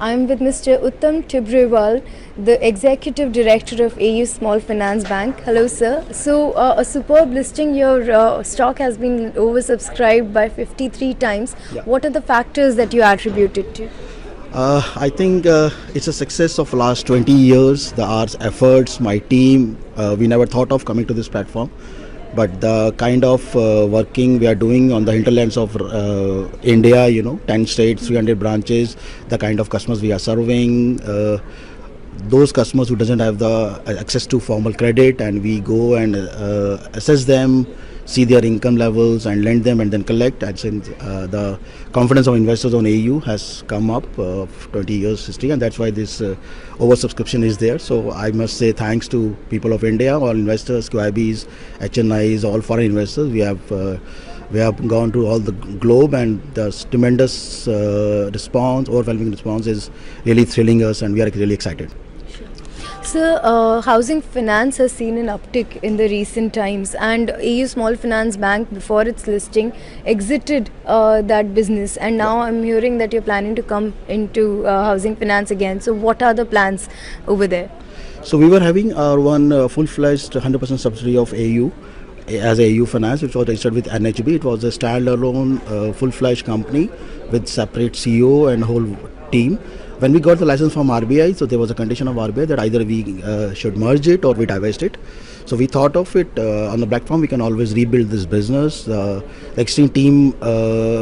I'm with Mr. Uttam Tibrewal, the Executive Director of AU Small Finance Bank. Hello, sir. So, a superb listing. Your stock has been oversubscribed by 53 times. Yeah. What are the factors that you attribute it to? I think it's a success of last 20 years. Our efforts, my team, we never thought of coming to this platform. But the kind of working we are doing on the hinterlands of India, 10 states, 300 branches, the kind of customers we are serving, those customers who doesn't have the access to formal credit, and we go and assess them, see their income levels and lend them and then collect. And since the confidence of investors on AU has come up of 20 years history, and that's why this oversubscription is there. So I must say thanks to people of India, all investors, QIBs, HNIs, all foreign investors. We have gone to all the globe, and the tremendous response, overwhelming response is really thrilling us, and we are really excited. Sir, housing finance has seen an uptick in the recent times, and AU Small Finance Bank, before its listing, exited that business, and now I'm hearing that you're planning to come into housing finance again. So what are the plans over there? So we were having our one full-fledged 100% subsidiary of AU as AU Finance, which was registered with NHB. It was a standalone full-fledged company with separate CEO and whole team. When we got the license from RBI, so there was a condition of RBI that either we should merge it or we divest it. So we thought of it on the platform. We can always rebuild this business. The extreme team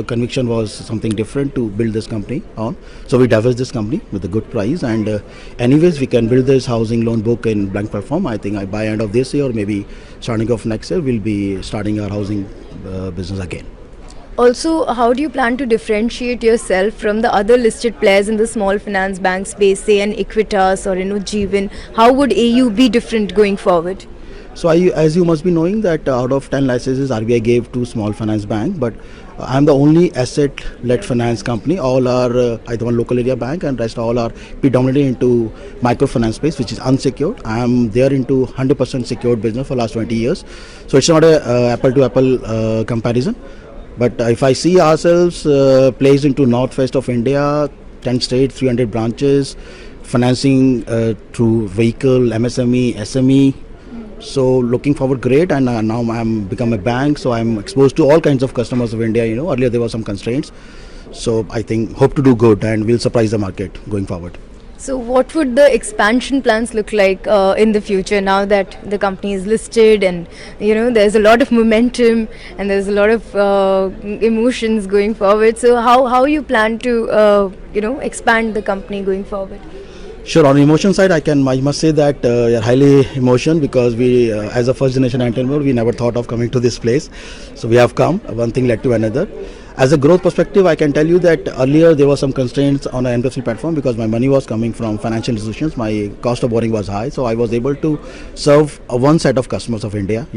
conviction was something different to build this company on. So we divest this company with a good price. And anyways, we can build this housing loan book in blank platform. I think by end of this year or maybe starting of next year, we'll be starting our housing business again. Also, how do you plan to differentiate yourself from the other listed players in the small finance bank space, say an Equitas or Jeevan? How would AU be different going forward? So as you must be knowing that out of 10 licenses RBI gave to Small Finance Bank, but I'm the only asset-led finance company. All are either one local area bank, and rest all are predominantly into microfinance space, which is unsecured. I am there into 100% secured business for last 20 years. So it's not a apple-to-apple comparison. But if I see ourselves placed into northwest of India, 10 states, 300 branches, financing through vehicle, MSME, SME. So looking forward, great. And now I'm become a bank, so I'm exposed to all kinds of customers of India. Earlier there were some constraints. So I think hope to do good, and we'll surprise the market going forward. So what would the expansion plans look like in the future, now that the company is listed, and there's a lot of momentum and there's a lot of emotions going forward? So how you plan to expand the company going forward? Sure. On the emotion side, I must say that we are highly emotional, because we, as a first generation entrepreneur, we never thought of coming to this place. So we have come. One thing led to another. As a growth perspective, I can tell you that earlier there were some constraints on the NBFC platform, because my money was coming from financial institutions. My cost of borrowing was high, so I was able to serve one set of customers of India.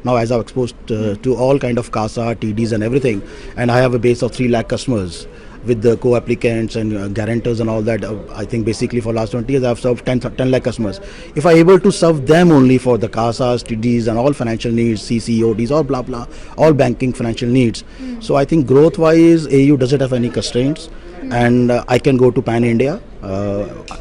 Now as I've exposed to all kind of CASA, TDs and everything, and I have a base of 3 lakh customers with the co-applicants and guarantors and all that. I think basically for last 20 years I've served 10 lakh customers. If I'm able to serve them only for the CASAs, TDs and all financial needs, CCODs, all blah blah, all banking financial needs. So I think growth wise AU doesn't have any constraints, and I can go to pan India.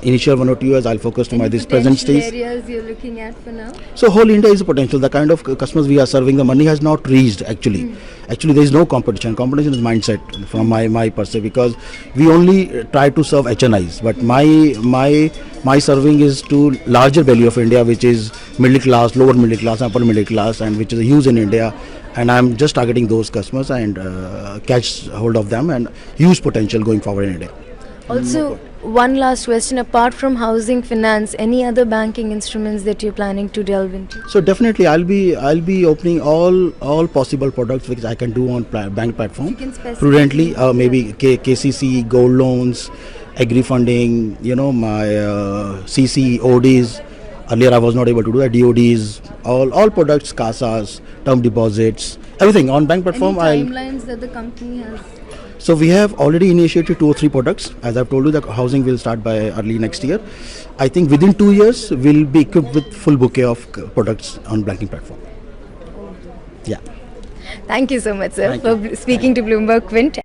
Initial 1 or 2 years I'll focus to this present stage. Areas you're looking at for now? So whole India is a potential. The kind of customers we are serving, the money has not reached actually. Actually there is no competition. Competition is mindset from my perspective, because we only try to serve HNIs. But my serving is to larger value of India, which is middle class, lower middle class, upper middle class, and which is a huge in India. And I'm just targeting those customers and catch hold of them, and huge potential going forward in India. Also, one last question. Apart from housing finance, any other banking instruments that you're planning to delve into? So definitely, I'll be opening all possible products which I can do on bank platform. Prudently, maybe KCC, gold loans, agri funding. My CC, ODs. Earlier I was not able to do that. DODs, all products, CASAs, term deposits, everything on bank platform. Any timelines that the company has? So we have already initiated 2 or 3 products. As I've told you, the housing will start by early next year. I think within 2 years we'll be equipped with full bouquet of products on banking platform. Yeah. Thank you so much, sir, for speaking to Bloomberg Quint.